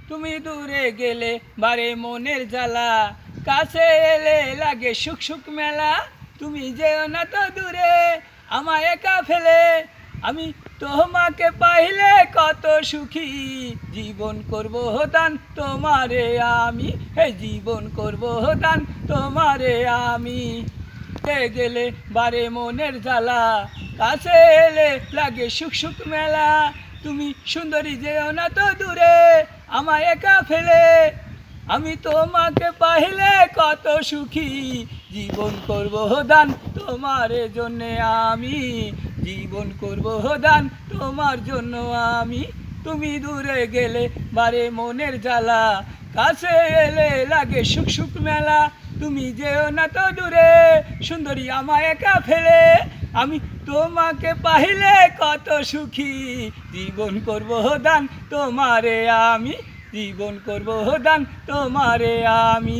তুমি দূরে গেলে বারে মনের জ্বালা, কাছে এলে লাগে সুখ সুখ মেলা। তুমি যেও না তো দূরে আমায় একা ফেলে, আমি তোমাকে পাইলে কত সুখী। জীবন করব দান তোমারে আমি, হে জীবন করব দান তোমারে আমি। গেলে বারে মনের জ্বালা, কাছে এলে লাগে সুখ সুখ মেলা। তুমি সুন্দরী যেও না তো দূরে আমায় একা ফেলে, আমি তোমাকে পাইলে কত সুখী। জীবন করব দান তোমার জন্যে আমি, জীবন করব দান তোমার জন্য আমি। তুমি দূরে গেলে বারে মনের জ্বালা, কাছে এলে লাগে সুখ সুখ মেলা। তুমি যেও না তো দূরে সুন্দরী আমায় একা ফেলে, আমি তোমাকে পাইলে কত সুখী। জীবন করব দান তোমারে আমি, জীবন করব দান তোমারে আমি।